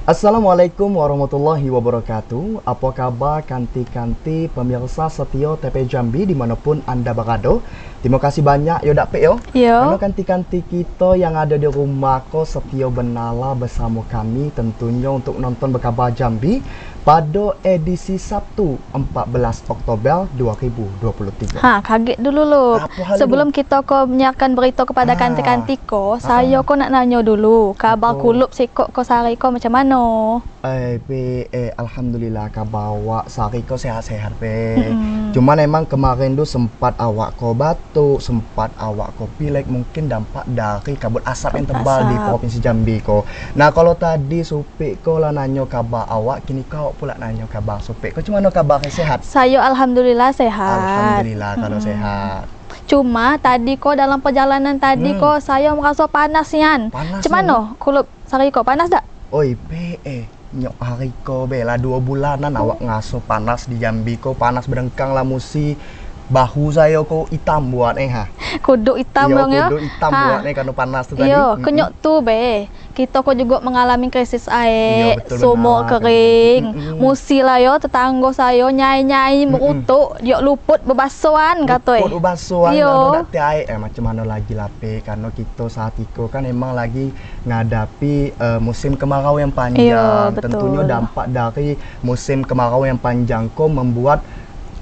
Assalamualaikum warahmatullahi wabarakatuh. Apa kabar kanti-kanti pemirsa setia TP Jambi dimanapun Anda berada? Terima kasih banyak yo dak yo. Karena Yo, kanti-kanti kita yang ada di rumah ko setia benala bersama kami tentunya untuk nonton berkabar Jambi pada edisi Sabtu 14 Oktober 2023. kaget dulu lo. Apa hal itu? Sebelum kita ko menyiarkan berita kepada kanti-kanti ko, saya ko nak nanya dulu. Kabar Apa? kulup sikok ko sari ko macam mana? Alhamdulillah kabar awak sehari kau sehat-sehat pe. Mm-mm. Cuman emang kemarin tu sempat awak kau batuk, sempat awak kau pilek, mungkin dampak dari kabut asap yang tebal di Asap. Provinsi Jambi kau. Nah kalau tadi supik kau lah nanya kabar awak, kini kau pula nanya kabar supik. Kau cuma nanya kabar sehat? Saya alhamdulillah sehat. Alhamdulillah kalau sehat. Cuma tadi ko dalam perjalanan tadi ko saya merasa panas nian. Panas Macam mana? Kulup sari ko panas tak? Oi nyok hari ko bela 2 bulanan awak ngaso panas di Jambi ko panas berdengkang lah musi bahu saya ko hitam buat ha. Kuduk hitam bang ya. Kudu hitam buat karena panas tu tadi. Yo, kenyok tu be. Kita kok juga mengalami krisis air, Iya, betul sumur benar. kering. Musi lah yo tetangga saya nyai-nyai merutuk, yo luput bebasuan kata Luput ubasuan Yo. dan air macam mana lagi lah pe karena kita saat itu kan emang lagi ngadapi musim kemarau yang panjang. Iya, betul. Tentunya dampak dari musim kemarau yang panjang ko membuat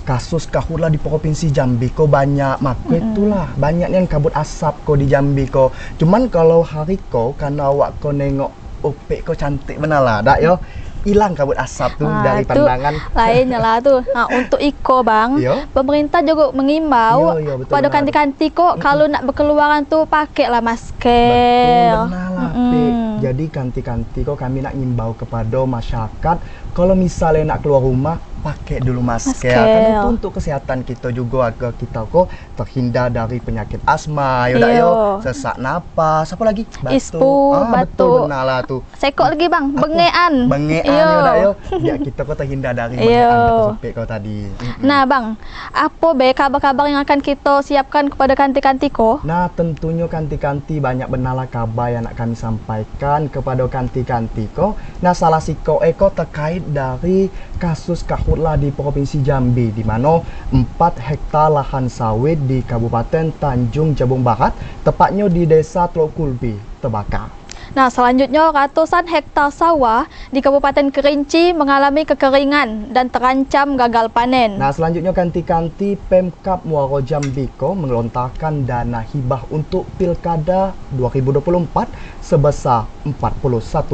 kasus kahutlah di Provinsi Jambi ko banyak maka itulah banyak yang kabut asap ko di Jambi ko. Cuman kalau hari ko karena awak ko nengok opek ko cantik benar lah dak yo hilang kabut asap tu dari Tu pandangan. lainnya lah tu. Untuk Iko bang, Yo. pemerintah juga mengimbau Yo, betul pada benar. kanti-kanti kok kalau nak berkeluaran tu pakailah Betul masker. benar lah Pe. Jadi kanti-kanti kok kami nak ngimbau kepada masyarakat kalau misalnya nak keluar rumah pakai dulu masker. Masker. Karena itu untuk kesehatan kita juga agar kita kok terhindar dari penyakit asma, yo dak yo, Yo. sesak napas, apa lagi? Ispu, Betul batuk. benar lah tu. Sekok lagi bang, bengean. Bengean yo dak yo. Biar kita kok terhindar dari Yo. bengean betul supik kau tadi. Nah bang, apa be kabar-kabar yang akan kita siapkan kepada kanti-kanti ko? Nah tentunya kanti-kanti banyak benarlah kabar yang nak kami sampaikan kepada kanti-kanti ko. Nah salah siko eko terkait dari kasus kahutlah di Provinsi Jambi di mana 4 hektar lahan sawit di Kabupaten Tanjung Jabung Barat tepatnya di Desa Teluk Kulbi terbakar. Nah selanjutnya ratusan hektar sawah di Kabupaten Kerinci mengalami kekeringan dan terancam gagal panen. Nah selanjutnya kanti-kanti Pemkab Muaro Jambi ko mengelontarkan dana hibah untuk Pilkada 2024 sebesar 41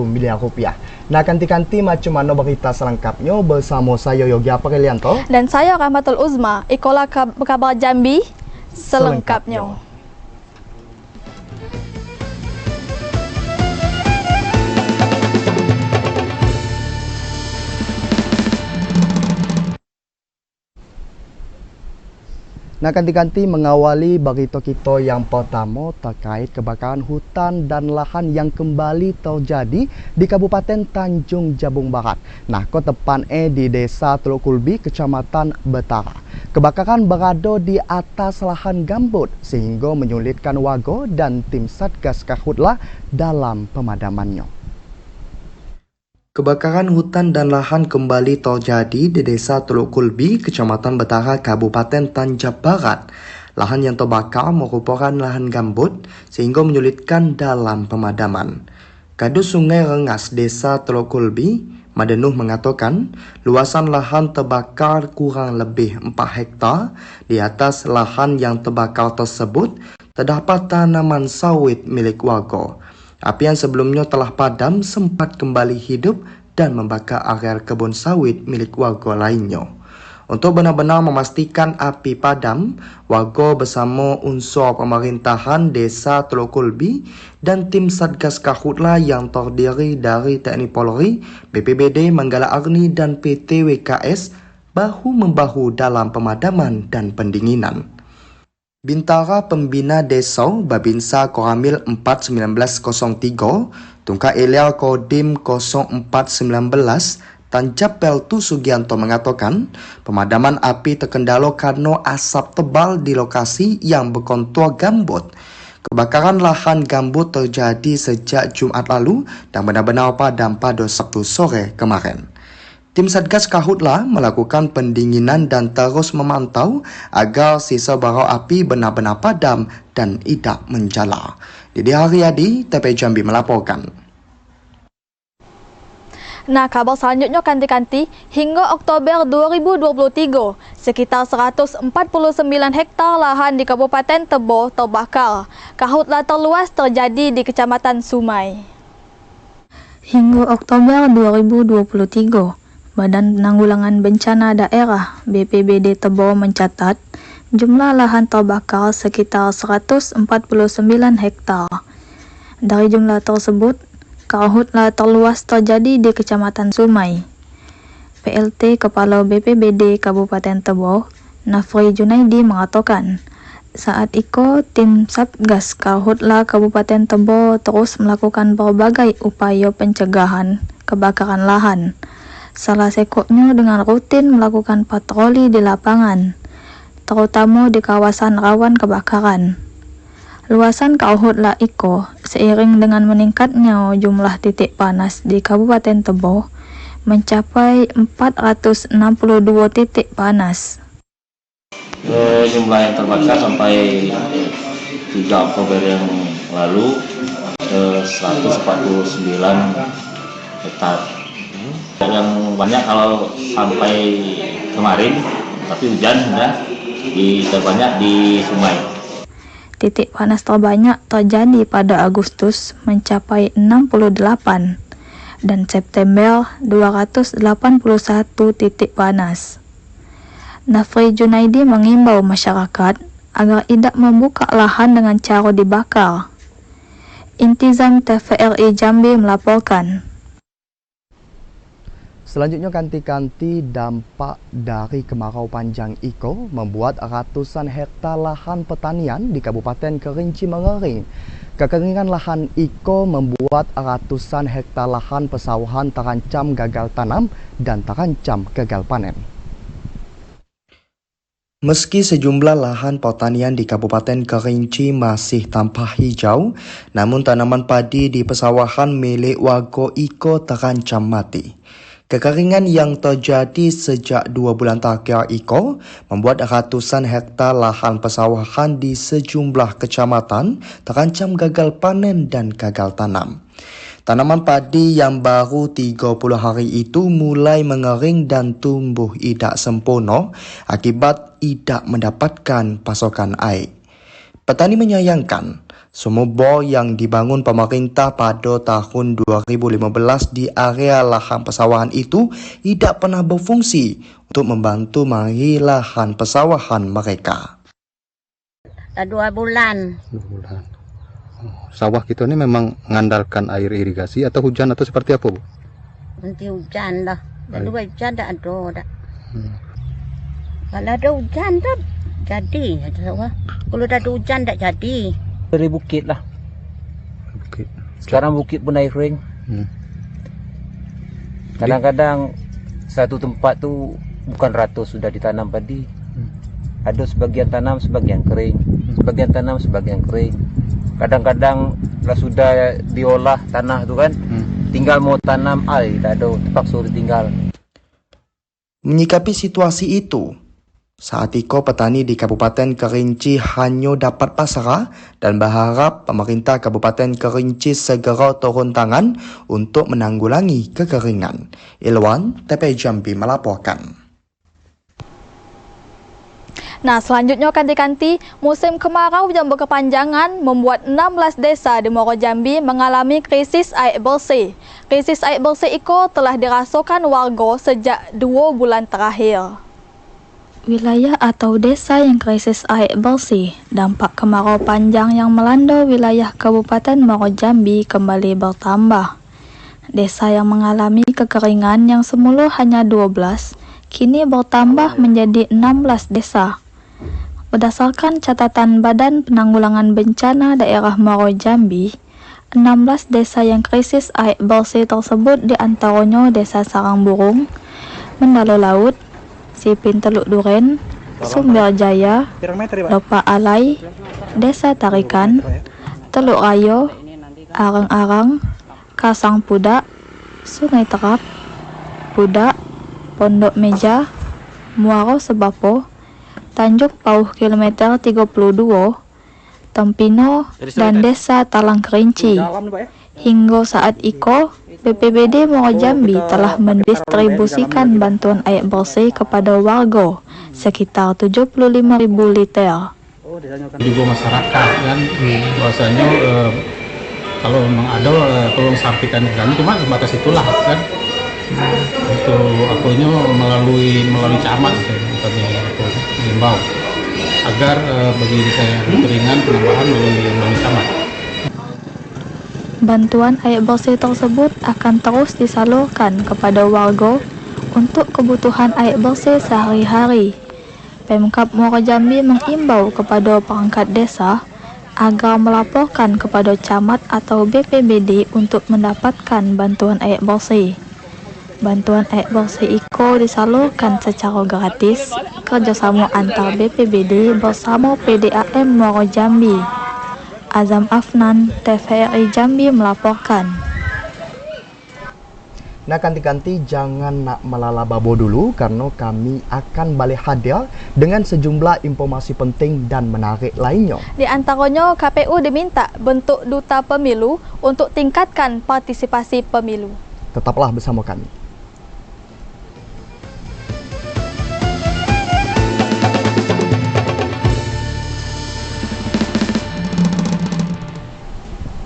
miliar rupiah. Nah kanti-kanti macam mana berita selengkapnya bersama saya Yogi Aprilianto. Dan saya Rahmatul Uzma, Ikola Kabar Jambi selengkapnya. Nah, kanti-kanti mengawali berita kita yang pertama terkait kebakaran hutan dan lahan yang kembali terjadi di Kabupaten Tanjung Jabung Barat. Nah, ko tepan di Desa Teluk Kulbi, Kecamatan Betara. Kebakaran berada di atas lahan gambut sehingga menyulitkan warga dan tim Satgas Karhutlah dalam pemadamannya. Kebakaran hutan dan lahan kembali terjadi di Desa Teluk Kulbi, Kecamatan Betara, Kabupaten Tanjab Barat. Lahan yang terbakar merupakan lahan gambut sehingga menyulitkan dalam pemadaman. Kadus Sungai Rengas, Desa Teluk Kulbi, Madenuh mengatakan luasan lahan terbakar kurang lebih 4 hektar. Di atas lahan yang terbakar tersebut terdapat tanaman sawit milik warga. Api yang sebelumnya telah padam sempat kembali hidup dan membakar areal kebun sawit milik warga lainnya. Untuk benar-benar memastikan api padam, warga bersama unsur pemerintahan Desa Teluk Kulbi dan tim Satgas Karhutlah yang terdiri dari TNI Polri, BPBD, Manggala Arni dan PT WKS bahu-membahu dalam pemadaman dan pendinginan. Bintara Pembina Desa Babinsa Koramil 41903 Tungka Ilyar Kodim 0419 Tanjab Peltu Sugianto mengatakan pemadaman api terkendala karena asap tebal di lokasi yang berkontur gambut. Kebakaran lahan gambut terjadi sejak Jumat lalu dan benar-benar padam pada Sabtu sore kemarin. Tim Satgas Karhutla melakukan pendinginan dan terus memantau agar sisa bara api benar-benar padam dan tidak menjala. Didi Haryadi, TP Jambi melaporkan. Nah, kabar selanjutnya kanti-kanti, hingga Oktober 2023, sekitar 149 hektar lahan di Kabupaten Tebo terbakar. Karhutla terluas terjadi di Kecamatan Sumai. Hingga Oktober 2023, Badan Penanggulangan Bencana Daerah BPBD Tebo mencatat jumlah lahan terbakar sekitar 149 hektar. Dari jumlah tersebut, Karhutla terluas terjadi di Kecamatan Sumai. PLT Kepala BPBD Kabupaten Tebo, Nafri Junaidi mengatakan, saat itu tim Satgas Karhutla Kabupaten Tebo terus melakukan berbagai upaya pencegahan kebakaran lahan. Salah satunya dengan rutin melakukan patroli di lapangan, terutama di kawasan rawan kebakaran. Luasan Karhutla Iko seiring dengan meningkatnya jumlah titik panas di Kabupaten Tebo mencapai 462 titik panas. Jumlah yang terbakar sampai 3 Oktober yang lalu 149 hektar. Yang banyak kalau sampai kemarin, tapi hujan sudah terbanyak di Sumai. Titik panas terbanyak terjadi pada Agustus mencapai 68 dan September 281 titik panas. Nafri Junaidi mengimbau masyarakat agar tidak membuka lahan dengan cara dibakar. Intizam TVRI Jambi melaporkan. Selanjutnya kanti-kanti dampak dari kemarau panjang Iko membuat ratusan hektar lahan pertanian di Kabupaten Kerinci mengering. Kekeringan lahan Iko membuat ratusan hektar lahan persawahan terancam gagal tanam dan terancam gagal panen. Meski sejumlah lahan pertanian di Kabupaten Kerinci masih tampak hijau, namun tanaman padi di persawahan milik warga Iko terancam mati. Kekeringan yang terjadi sejak 2 bulan terakhir Iko membuat ratusan hektar lahan persawahan di sejumlah kecamatan terancam gagal panen dan gagal tanam. Tanaman padi yang baru 30 hari itu mulai mengering dan tumbuh tidak sempurna akibat tidak mendapatkan pasokan air. Petani menyayangkan semua bor yang dibangun pemerintah pada tahun 2015 di area lahan persawahan itu tidak pernah berfungsi untuk membantu mengairi lahan persawahan mereka. 2 bulan. 2 bulan. Sawah kita ini memang mengandalkan air irigasi atau hujan atau seperti apa, Bu? Nanti hujan dah. Kalau hujan tak ada. Kalau ada hujan tak jadi sawah. Kalau tak ada hujan tak jadi. Dari bukit lah. Bukit. Sekarang bukit pun air kering. Kadang-kadang satu tempat tu bukan ratus sudah ditanam padi. Ada sebagian tanam, sebagian kering. Sebagian tanam, sebagian kering. Kadang-kadang lah sudah diolah tanah tu kan, tinggal mau tanam air tak ada, terpaksa ditinggal. Menyikapi situasi itu, saat itu petani di Kabupaten Kerinci hanya dapat pasrah dan berharap pemerintah Kabupaten Kerinci segera turun tangan untuk menanggulangi kekeringan. Ilwan, TP Jambi melaporkan. Nah, selanjutnya kanti-kanti, musim kemarau yang berkepanjangan membuat 16 desa di Muaro Jambi mengalami krisis air bersih. Krisis air bersih itu telah dirasakan warga sejak 2 bulan terakhir. Wilayah atau desa yang krisis air bersih, dampak kemarau panjang yang melanda wilayah Kabupaten Muaro Jambi kembali bertambah. Desa yang mengalami kekeringan yang semula hanya 12, kini bertambah menjadi 16 desa. Berdasarkan catatan Badan Penanggulangan Bencana Daerah Muaro Jambi, 16 desa yang krisis air bersih tersebut diantaranya Desa Sarang Burung, Mendalo Laut, Sipin Teluk Duren, Sumber Jaya, Lopa Alai, Desa Tarikan, Teluk Rayo, Arang-Arang, Kasang Pudak, Sungai Terap, Pudak, Pondok Meja, Muaro Sebapo, Tanjung Pauh kilometer 32, Tempino, dan Desa Talang Kerinci. Hingga saat itu, BPBD Muaro Jambi telah mendistribusikan bantuan air bersih kepada warga sekitar 75.000 liter. Juga masyarakat kan, bahwasanya kalau memang ada tolong sampaikan ke kami, cuma sebatas itulah kan. Itu akunya melalui camat kami aku himbau agar bagi saya keringan penambahan melalui camat. Bantuan air bersih tersebut akan terus disalurkan kepada warga untuk kebutuhan air bersih sehari-hari. Pemkab Muaro Jambi mengimbau kepada perangkat desa agar melaporkan kepada camat atau BPBD untuk mendapatkan bantuan air bersih. Bantuan air bersih itu disalurkan secara gratis kerjasama antar BPBD bersama PDAM Muaro Jambi. Azam Afnan, TVRI Jambi melaporkan. Nah, kanti-kanti jangan nak melalababo dulu karena kami akan balik hadir dengan sejumlah informasi penting dan menarik lainnya. Di antaranya, KPU diminta bentuk duta pemilu untuk tingkatkan partisipasi pemilu. Tetaplah bersama kami.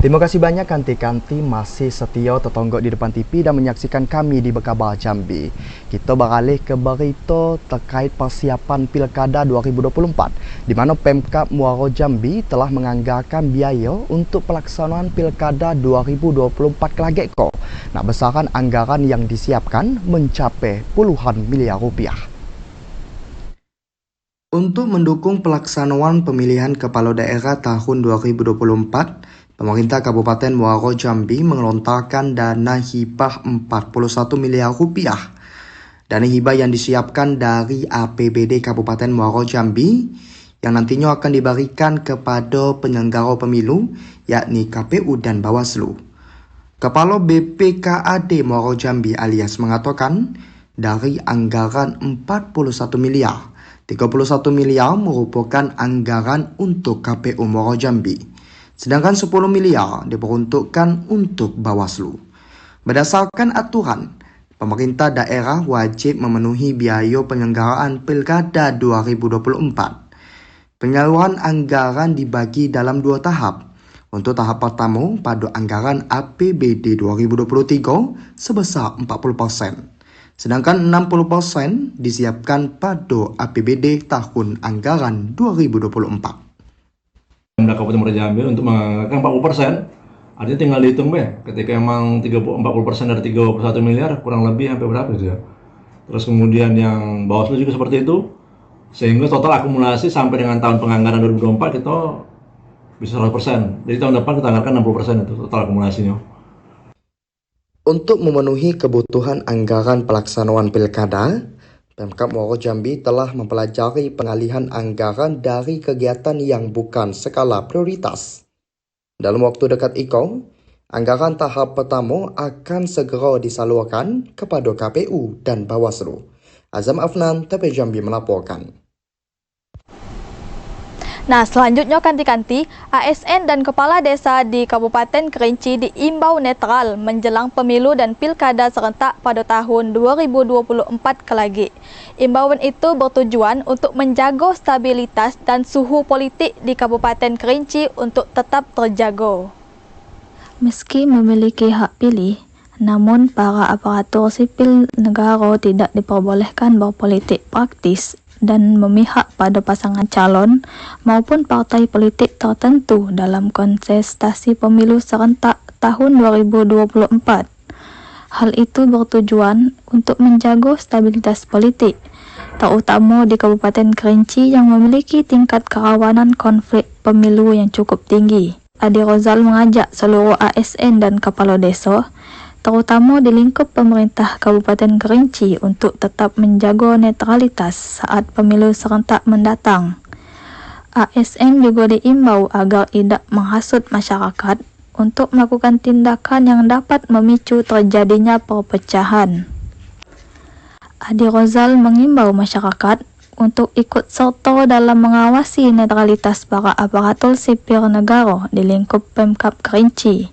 Terima kasih banyak kanti-kanti masih setia tertonggok di depan TV dan menyaksikan kami di Berkabar Jambi. Kita beralih ke berita terkait persiapan Pilkada 2024 di mana Pemkab Muaro Jambi telah menganggarkan biaya untuk pelaksanaan Pilkada 2024 kelagek ko. Nah, besaran anggaran yang disiapkan mencapai puluhan miliar rupiah. Untuk mendukung pelaksanaan pemilihan kepala daerah tahun 2024, pemerintah Kabupaten Muaro Jambi mengelontarkan dana hibah 41 miliar rupiah. Dana hibah yang disiapkan dari APBD Kabupaten Muaro Jambi yang nantinya akan diberikan kepada penyelenggara pemilu yakni KPU dan Bawaslu. Kepala BPKAD Muaro Jambi alias mengatakan dari anggaran 41 miliar, 31 miliar merupakan anggaran untuk KPU Muaro Jambi. Sedangkan 10 miliar diperuntukkan untuk Bawaslu. Berdasarkan aturan, pemerintah daerah wajib memenuhi biaya penyelenggaraan Pilkada 2024. Penyaluran anggaran dibagi dalam 2 tahap. Untuk tahap pertama pada anggaran APBD 2023 sebesar 40%. Sedangkan 60% disiapkan pada APBD tahun anggaran 2024. Kabupaten Muaro Jambi untuk menganggarkan 40%, artinya tinggal dihitung ketika emang 40% dari 31 miliar kurang lebih sampai berapa gitu ya. Terus kemudian yang Bawaslu juga seperti itu, sehingga total akumulasi sampai dengan tahun penganggaran 2024 kita bisa 100%. Jadi tahun depan kita anggarkan 60% itu total akumulasinya. Untuk memenuhi kebutuhan anggaran pelaksanaan pilkada, Pemkab Muaro Jambi telah mempelajari pengalihan anggaran dari kegiatan yang bukan skala prioritas. Dalam waktu dekat ini, anggaran tahap pertama akan segera disalurkan kepada KPU dan Bawaslu. Azam Afnan, TP Jambi melaporkan. Nah, selanjutnya kanti-kanti, ASN dan kepala desa di Kabupaten Kerinci diimbau netral menjelang pemilu dan pilkada serentak pada tahun 2024 kelagi. Imbauan itu bertujuan untuk menjaga stabilitas dan suhu politik di Kabupaten Kerinci untuk tetap terjaga. Meski memiliki hak pilih, namun para aparatur sipil negara tidak diperbolehkan berpolitik praktis dan memihak pada pasangan calon maupun partai politik tertentu dalam kontestasi pemilu serentak tahun 2024. Hal itu bertujuan untuk menjaga stabilitas politik, terutama di Kabupaten Kerinci yang memiliki tingkat kerawanan konflik pemilu yang cukup tinggi. Adi Rozal mengajak seluruh ASN dan kepala desa, terutama di lingkup pemerintah Kabupaten Kerinci untuk tetap menjaga netralitas saat pemilu serentak mendatang. ASN juga diimbau agar tidak menghasut masyarakat untuk melakukan tindakan yang dapat memicu terjadinya perpecahan. Adi Rozal mengimbau masyarakat untuk ikut serta dalam mengawasi netralitas para aparatur sipil negara di lingkup Pemkab Kerinci.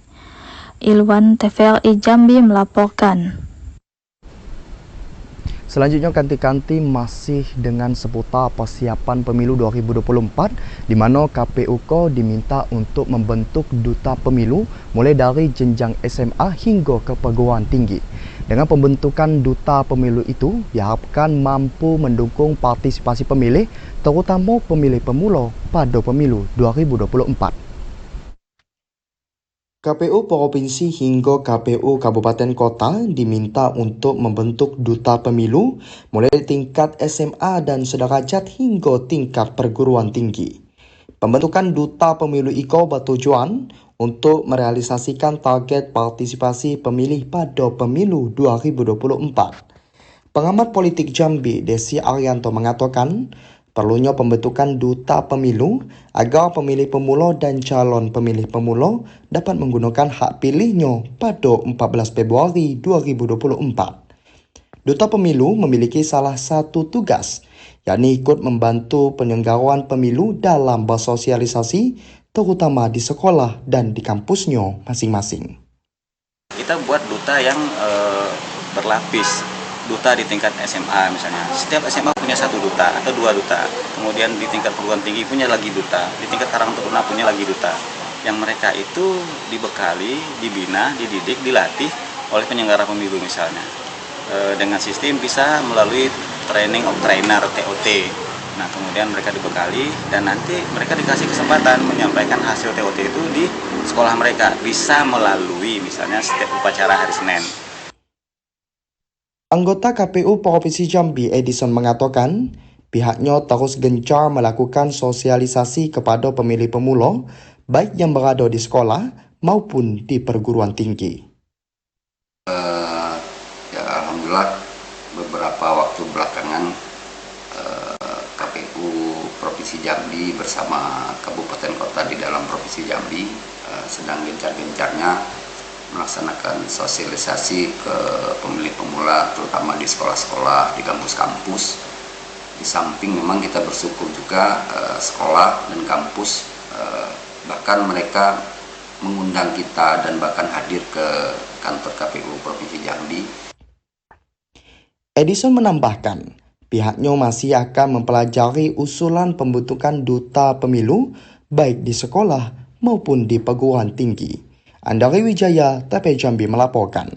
Ilwan TVRI Jambi melaporkan. Selanjutnya kanti-kanti masih dengan seputar persiapan pemilu 2024 di mana KPU diminta untuk membentuk duta pemilu mulai dari jenjang SMA hingga ke perguruan tinggi. Dengan pembentukan duta pemilu itu diharapkan mampu mendukung partisipasi pemilih terutama pemilih pemula pada pemilu 2024. KPU Provinsi hingga KPU Kabupaten Kota diminta untuk membentuk duta pemilu mulai dari tingkat SMA dan sederajat hingga tingkat perguruan tinggi. Pembentukan duta pemilu IKO bertujuan untuk merealisasikan target partisipasi pemilih pada pemilu 2024. Pengamat politik Jambi Desi Arianto mengatakan perlunya pembentukan duta pemilu agar pemilih pemula dan calon pemilih pemula dapat menggunakan hak pilihnya pada 14 Februari 2024. Duta pemilu memiliki salah satu tugas, yakni ikut membantu penyelenggaraan pemilu dalam bersosialisasi, terutama di sekolah dan di kampusnya masing-masing. Kita buat duta yang berlapis. Duta di tingkat SMA misalnya, setiap SMA punya satu duta atau dua duta, kemudian di tingkat perguruan tinggi punya lagi duta, di tingkat Karang Taruna punya lagi duta, yang mereka itu dibekali, dibina, dididik, dilatih oleh penyelenggara pemilu misalnya, dengan sistem bisa melalui training of trainer TOT. Nah kemudian mereka dibekali dan nanti mereka dikasih kesempatan menyampaikan hasil TOT itu di sekolah mereka, bisa melalui misalnya setiap upacara hari Senin. Anggota KPU Provinsi Jambi Edison mengatakan pihaknya terus gencar melakukan sosialisasi kepada pemilih pemula baik yang berada di sekolah maupun di perguruan tinggi. Alhamdulillah beberapa waktu belakangan KPU Provinsi Jambi bersama kabupaten kota di dalam Provinsi Jambi sedang gencar-gencarnya melaksanakan sosialisasi ke pemilih pemula terutama di sekolah-sekolah, di kampus-kampus. Di samping memang kita bersyukur juga sekolah dan kampus bahkan mereka mengundang kita dan bahkan hadir ke kantor KPU Provinsi Jambi. Edison menambahkan, pihaknya masih akan mempelajari usulan pembentukan duta pemilu baik di sekolah maupun di perguruan tinggi. Andari Wijaya, TP Jambi melaporkan.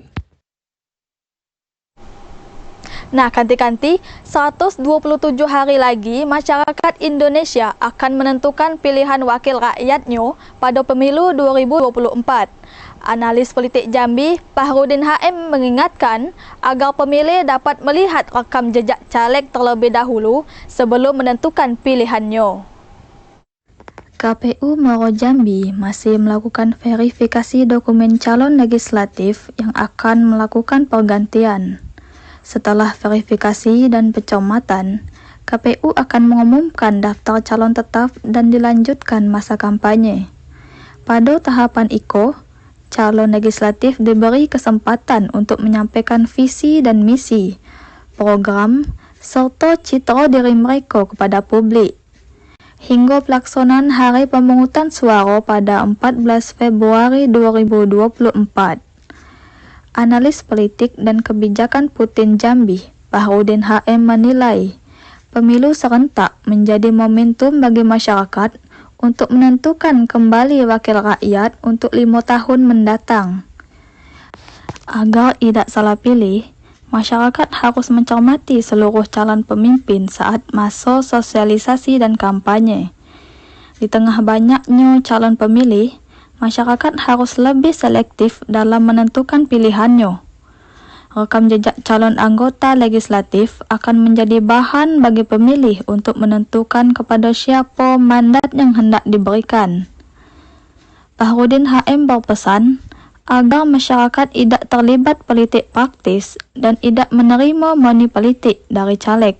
Nah, kanti-kanti, 127 hari lagi masyarakat Indonesia akan menentukan pilihan wakil rakyatnya pada pemilu 2024. Analis politik Jambi, Fahrudin HM mengingatkan agar pemilih dapat melihat rekam jejak caleg terlebih dahulu sebelum menentukan pilihannya. KPU Muaro Jambi masih melakukan verifikasi dokumen calon legislatif yang akan melakukan pergantian. Setelah verifikasi dan pencermatan, KPU akan mengumumkan daftar calon tetap dan dilanjutkan masa kampanye. Pada tahapan IKO, calon legislatif diberi kesempatan untuk menyampaikan visi dan misi, program, serta citra diri mereka kepada publik. Hingga pelaksanaan hari pemungutan suara pada 14 Februari 2024. Analis politik dan kebijakan Putin Jambi, Fahrudin HM menilai, pemilu serentak menjadi momentum bagi masyarakat untuk menentukan kembali wakil rakyat untuk 5 tahun mendatang. Agar tidak salah pilih, masyarakat harus mencermati seluruh calon pemimpin saat masa sosialisasi dan kampanye. Di tengah banyaknya calon pemilih, masyarakat harus lebih selektif dalam menentukan pilihannya. Rekam jejak calon anggota legislatif akan menjadi bahan bagi pemilih untuk menentukan kepada siapa mandat yang hendak diberikan. Fahrudin HM berpesan agar masyarakat tidak terlibat politik praktis dan tidak menerima money politik dari caleg.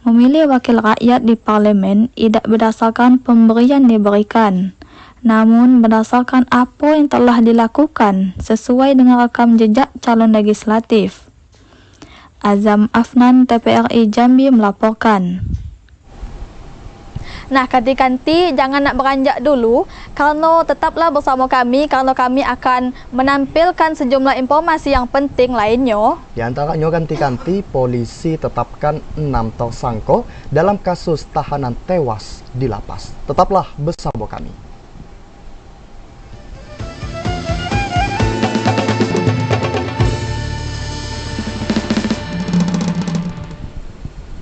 Memilih wakil rakyat di parlemen tidak berdasarkan pemberian diberikan, namun berdasarkan apa yang telah dilakukan sesuai dengan rekam jejak calon legislatif. Azam Afnan, TPRI Jambi melaporkan. Nah, kanti-kanti jangan nak beranjak dulu, karena tetaplah bersama kami, karena kami akan menampilkan sejumlah informasi yang penting lainnya. Di antaranya kanti-kanti, polisi tetapkan 6 tersangka dalam kasus tahanan tewas di lapas. Tetaplah bersama kami.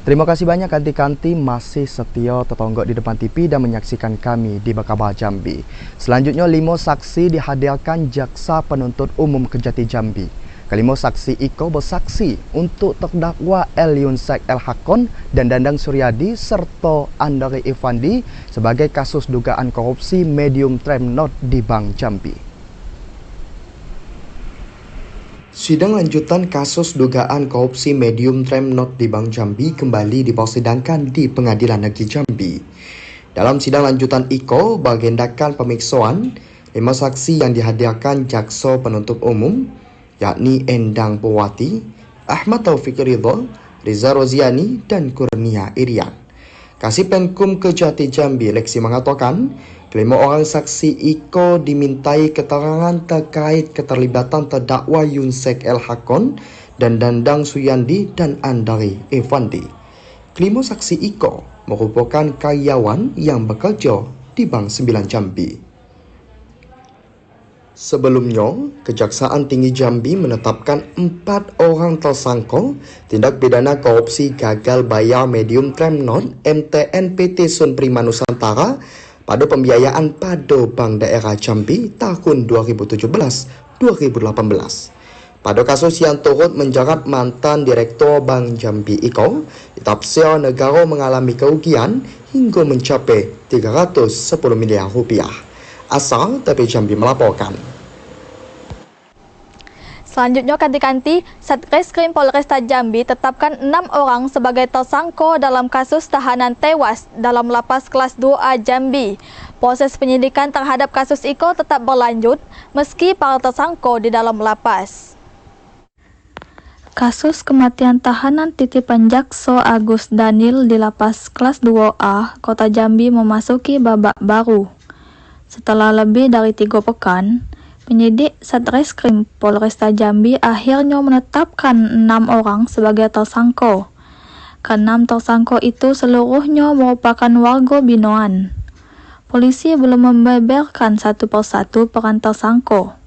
Terima kasih banyak kanti-kanti masih setia tertonggok di depan TV dan menyaksikan kami di Bekabah Jambi. Selanjutnya 5 saksi dihadirkan Jaksa Penuntut Umum Kejati Jambi. Kelima saksi Iko bersaksi untuk terdakwa El Yunsek El Hakon dan Dandang Suryadi serta Andari Irfandi sebagai kasus dugaan korupsi medium tram note di Bank Jambi. Sidang lanjutan kasus dugaan korupsi medium tram note di Bank Jambi kembali dipersidangkan di Pengadilan Negeri Jambi. Dalam sidang lanjutan Iko beragendakan pemeriksaan 5 saksi yang dihadirkan Jaksa Penuntut Umum, yakni Endang Purwati, Ahmad Taufik Ridho, Riza Roziani dan Kurnia Irian. Kasih Penkum Kejati Jambi Leksi mengatakan, kelima orang saksi Iko dimintai keterangan terkait keterlibatan terdakwa Yunsek El Hakon dan Dandang Suyandi dan Andari Irfandi. Kelima saksi Iko merupakan karyawan yang bekerja di Bank 9 Jambi. Sebelumnya, Kejaksaan Tinggi Jambi menetapkan 4 orang tersangka tindak pidana korupsi gagal bayar medium tram note MTN PT Sun Prima Nusantara pada pembiayaan pada Bank Daerah Jambi tahun 2017-2018. Pada kasus yang turut menjerat mantan Direktur Bank Jambi Iko, ditafsir negara mengalami kerugian hingga mencapai 310 miliar rupiah. Asal TP Jambi melaporkan. Selanjutnya kanti-kanti, Satreskrim Polresta Jambi tetapkan 6 orang sebagai tersangka dalam kasus tahanan tewas dalam lapas kelas 2A Jambi. Proses penyidikan terhadap kasus Iko tetap berlanjut meski para tersangka di dalam lapas. Kasus kematian tahanan titipan Jaksa Agus Danil di lapas kelas 2A Kota Jambi memasuki babak baru. Setelah lebih dari 3 pekan, penyidik Satreskrim Polresta Jambi akhirnya menetapkan 6 orang sebagai tersangka. Ke-6 tersangka itu seluruhnya merupakan warga binaan. Polisi belum membeberkan satu persatu peran tersangka.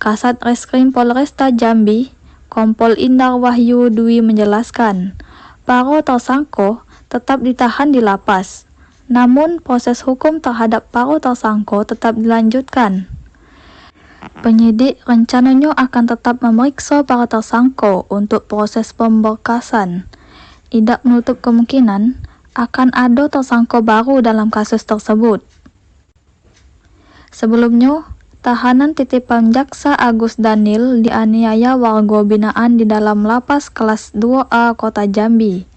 Kasat Reskrim Polresta Jambi, Kompol Indar Wahyu Dwi menjelaskan, para tersangka tetap ditahan di lapas. Namun proses hukum terhadap para tersangka tetap dilanjutkan. Penyidik rencananya akan tetap memeriksa para tersangka untuk proses pemberkasan. Tidak menutup kemungkinan akan ada tersangka baru dalam kasus tersebut. Sebelumnya, tahanan titipan Jaksa Agus Danil dianiaya warga binaan di dalam lapas kelas 2A Kota Jambi.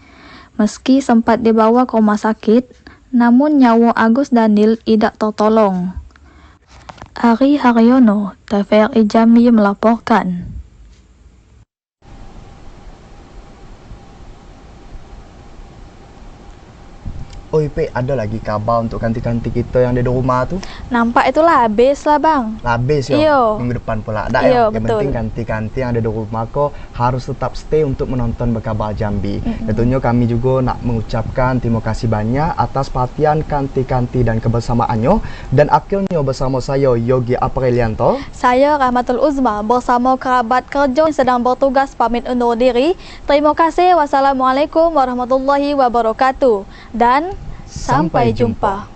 Meski sempat dibawa ke rumah sakit, namun nyawa Agus Danil tidak tertolong. Ari Haryono, TVRI Jambi melaporkan. OIP ada lagi kabar untuk kanti-kanti kita yang ada di rumah tu? Nampak itulah habis lah bang. Habis ya? Iyo. Minggu depan pula. Ada Iyo, ya? Yang betul. penting kanti-kanti yang ada di rumah ko harus tetap stay untuk menonton Bekabah Jambi. Tentunya kami juga nak mengucapkan terima kasih banyak atas perhatian kanti-kanti dan kebersamaannya. Dan akhirnya bersama saya Yogi Aprilianto. Saya Rahmatul Uzma bersama kerabat kerja yang sedang bertugas pamit undur diri. Terima kasih. Wassalamualaikum warahmatullahi wabarakatuh. Dan sampai jumpa.